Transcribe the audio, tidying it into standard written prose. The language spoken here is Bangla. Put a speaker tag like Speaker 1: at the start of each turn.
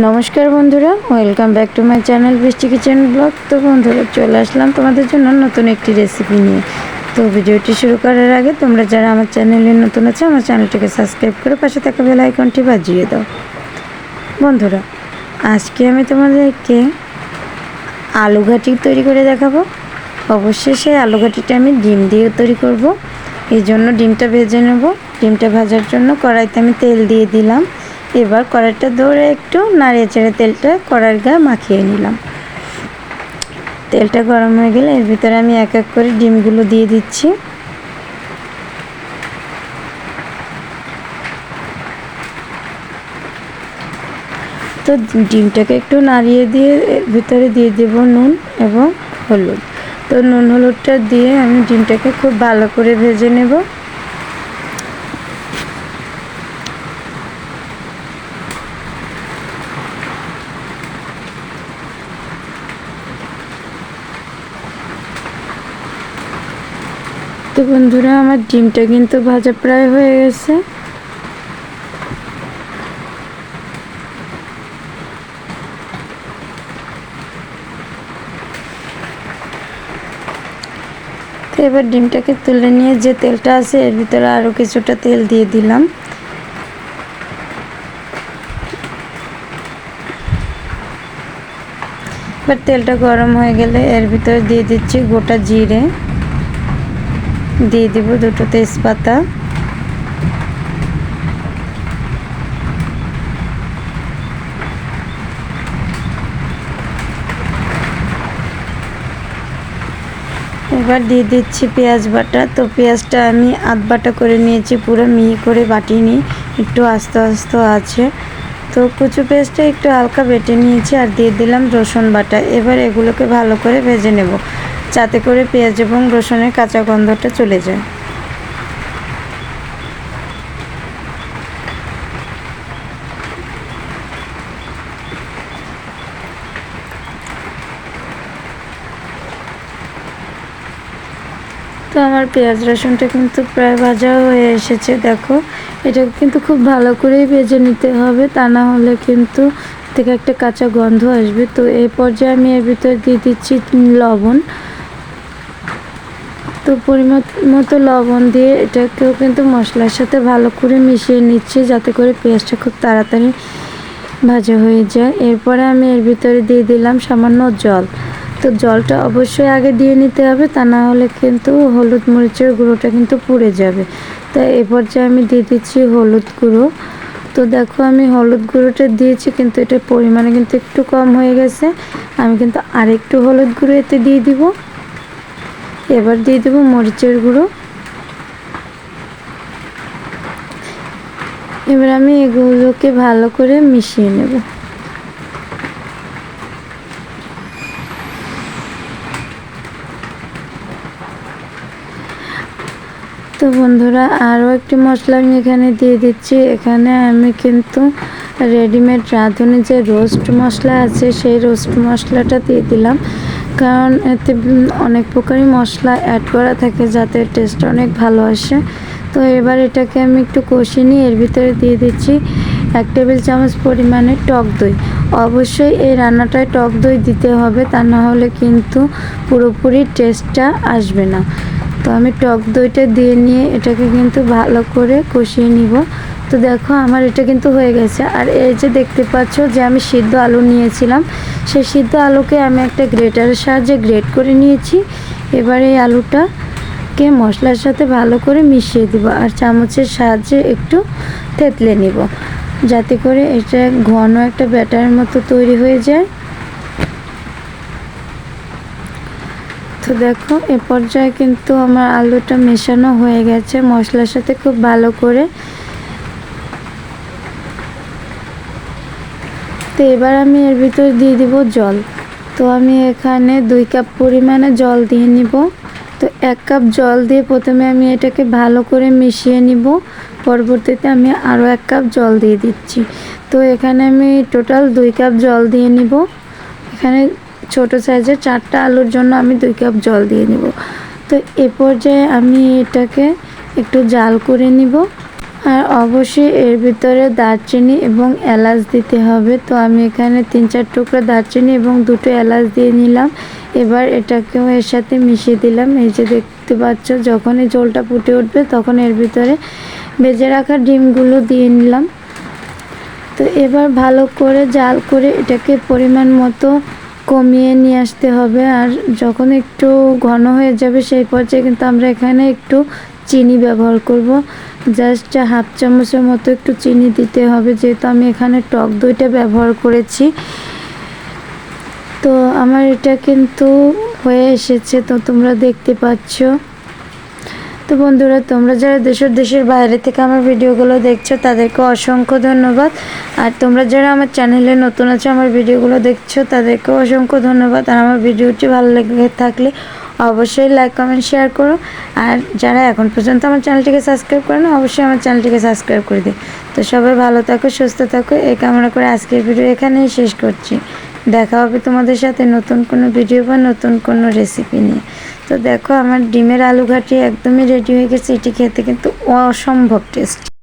Speaker 1: নমস্কার বন্ধুরা, welcome back to my channel বৃষ্টি কিচেন ব্লগ। তো বন্ধুরা, চলে আসলাম তোমাদের জন্য নতুন একটি রেসিপি নিয়ে। তো ভিডিওটি শুরু করার আগে তোমরা যারা আমার চ্যানেলে নতুন আছে, আমার চ্যানেলটিকে সাবস্ক্রাইব করে পাশে থাকা বেল আইকনটি বাজিয়ে দাও। বন্ধুরা, আজকে আমি তোমাদেরকে আলু ঘাটি তৈরি করে দেখাবো। অবশ্যই সেই আলু ঘাটিটা আমি ডিম দিয়ে তৈরি করব। এই জন্য ডিমটা ভেজে নেব। ডিমটা ভাজার জন্য কড়াইতে আমি তেল দিয়ে দিলাম। এবার কড়াইটা ধরে একটু নাড়িয়ে চেড়ে তেলটা কড়াইয়ের গায়ে মাখিয়ে নিলাম। তেলটা গরম হয়ে গেলে এর ভিতরে আমি এক এক করে ডিমগুলো দিয়ে দিচ্ছি। তো ডিমটাকে একটু নাড়িয়ে দিয়ে এর ভিতরে দিয়ে দেব নুন এবং হলুদ। তো নুন হলুদটা দিয়ে আমি ডিমটাকে খুব ভালো করে ভেজে নেব। তো বন্ধুরা, আমার ডিমটা কিন্তু ভাজা প্রায় হয়ে গেছে। তো এবার ডিমটাকে তুলে নিয়ে যে তেলটা আছে এর ভিতরে আরও কিছুটা তেল দিয়ে দিলাম। এবার তেলটা গরম হয়ে গেলে এর ভিতরে দিয়ে দিচ্ছি গোটা জিরে, দিয়ে দিব দুটো তেজপাতা, এবার দিয়ে দিচ্ছি পেঁয়াজ বাটা। তো পেঁয়াজটা আমি আধ বাটা করে নিয়েছি, পুরো মিহি করে বাটিনি, একটু আস্তে আস্তে আছে। তো কুচু পেঁয়াজটা একটু হালকা বেটে নিয়েছি আর দিয়ে দিলাম রসুন বাটা। এবার এগুলোকে ভালো করে ভেজে নেব, যাতে করে পেঁয়াজ এবং রসুনের কাঁচা গন্ধটা চলে যায়। তো আমার পেঁয়াজ রসুনটা কিন্তু প্রায় ভাজা হয়ে এসেছে। দেখো, এটা কিন্তু খুব ভালো করেই ভেজে নিতে হবে, তা না হলে কিন্তু থেকে একটা কাঁচা গন্ধ আসবে। তো এই পর্যায়ে আমি এর ভিতরে দিয়ে দিচ্ছি লবণ। তো পরিমাণ মতো লবণ দিয়ে এটাকেও কিন্তু মশলার সাথে ভালো করে মিশিয়ে নিচ্ছি, যাতে করে পেঁয়াজটা খুব তাড়াতাড়ি ভাজা হয়ে যায়। এরপরে আমি এর ভিতরে দিয়ে দিলাম সামান্য জল। তো জলটা অবশ্যই আগে দিয়ে নিতে হবে, তা না হলে কিন্তু হলুদ মরিচের গুঁড়োটা কিন্তু পুড়ে যাবে। তো এই পর্যায়ে আমি দিয়ে দিচ্ছি হলুদ গুঁড়ো। তো দেখো, আমি হলুদ গুঁড়োটা দিয়েছি, কিন্তু এটার পরিমাণে কিন্তু একটু কম হয়ে গেছে। আমি কিন্তু আরেকটু হলুদ গুঁড়ো এতে দিয়ে দিব। এবার দিয়ে দেবো মরিচের গুঁড়ো। এবার আমি এগুলোকে ভালো করে মিশিয়ে নেব। তো বন্ধুরা, আরও একটি মশলা আমি এখানে দিয়ে দিচ্ছি। এখানে আমি কিন্তু রেডিমেড রাঁধুনি যে রোস্ট মশলা আছে, সেই রোস্ট মশলাটা দিয়ে দিলাম, কারণ এতে অনেক প্রকারই মশলা অ্যাড করা থাকে, যাতে টেস্টটা অনেক ভালো আসে। তো এবার এটাকে আমি একটু কষিয়ে নিয়ে এর ভিতরে দিয়ে দিচ্ছি 1 টেবিল চামচ পরিমাণে টক দই। অবশ্যই এই রান্নাটায় টক দই দিতে হবে, তা না হলে কিন্তু পুরোপুরি টেস্টটা আসবে না। তো আমি টক দইটা দিয়ে নিয়ে এটাকে কিন্তু ভালো করে কষিয়ে নিব। তো দেখো, আমার এটা কিন্তু হয়ে গেছে। আর এই যে দেখতে পাচ্ছ যে আমি সিদ্ধ আলু নিয়েছিলাম, সেই সিদ্ধ আলুকে আমি একটা গ্রেটারের সাহায্যে গ্রেট করে নিয়েছি। এবার এই আলুটাকে মশলার সাথে ভালো করে মিশিয়ে দিব আর চামচের সাহায্যে একটু থেতলে নিব, যাতে করে এটা ঘন একটা ব্যাটারের মতো তৈরি হয়ে যায়। তো দেখো, এ পর্যায়ে কিন্তু আমার আলুটা মেশানো হয়ে গেছে মশলার সাথে খুব ভালো করে। তো এবার আমি এর ভিতরে দিয়ে দিব জল। তো আমি এখানে 2 কাপ পরিমাণে জল দিয়ে নিব। তো 1 কাপ জল দিয়ে প্রথমে আমি এটাকে ভালো করে মিশিয়ে নিব। পরবর্তীতে আমি আরও 1 কাপ জল দিয়ে দিচ্ছি। তো এখানে আমি টোটাল 2 কাপ জল দিয়ে নিব। এখানে ছোট সাইজের 4টা আলুর জন্য আমি 2 কাপ জল দিয়ে নিব। তো এ পর্যায়ে আমি এটাকে একটু জাল করে নিব। আর অবশ্যই এর ভিতরে দারচিনি এবং এলাচ দিতে হবে। তো আমি এখানে 3-4 টুকরো দারচিনি এবং 2টো এলাচ দিয়ে নিলাম। এবার এটাকেও এর সাথে মিশিয়ে দিলাম। এই যে দেখতে পাচ্ছ, যখন এই ঝোলটা ফুটে উঠবে তখন এর ভিতরে ভেজে রাখা ডিমগুলো দিয়ে নিলাম। তো এবার ভালো করে জাল করে এটাকে পরিমাণ মতো কমিয়ে নিয়ে আসতে হবে। আর যখন একটু ঘন হয়ে যাবে সেই পর্যায়ে কিন্তু আমরা এখানে একটু চিনি ব্যবহার করব। জাস্ট 1/2 চামচের মতো একটু চিনি দিতে হবে, যেহেতু আমি এখানে টক দইটা ব্যবহার করেছি। তো আমার এটা কিন্তু হয়ে এসেছে, তো তোমরা দেখতে পাচ্ছ। তো বন্ধুরা, তোমরা যারা দেশের বাইরে থেকে আমার ভিডিওগুলো দেখছো তাদেরকে অসংখ্য ধন্যবাদ। আর তোমরা যারা আমার চ্যানেলে নতুন আছো, আমার ভিডিওগুলো দেখছো, তাদেরকেও অসংখ্য ধন্যবাদ। আর আমার ভিডিওটি ভালো লেগে থাকলে অবশ্যই লাইক, কমেন্ট, শেয়ার করো। আর যারা এখন পর্যন্ত আমার চ্যানেলটিকে সাবস্ক্রাইব করে না, অবশ্যই আমার চ্যানেলটিকে সাবস্ক্রাইব করে দিই। তো সবাই ভালো থাকো, সুস্থ থাকো, এই কামনা করে আজকের ভিডিও এখানেই শেষ করছি। দেখা হবে তোমাদের সাথে নতুন কোনো ভিডিও বা নতুন কোনো রেসিপি নিয়ে। তো দেখো, আমার ডিমের আলু ঘাটি একদমই রেডি হয়ে গেছে। এটি খেতে কিন্তু অসম্ভব টেস্টি।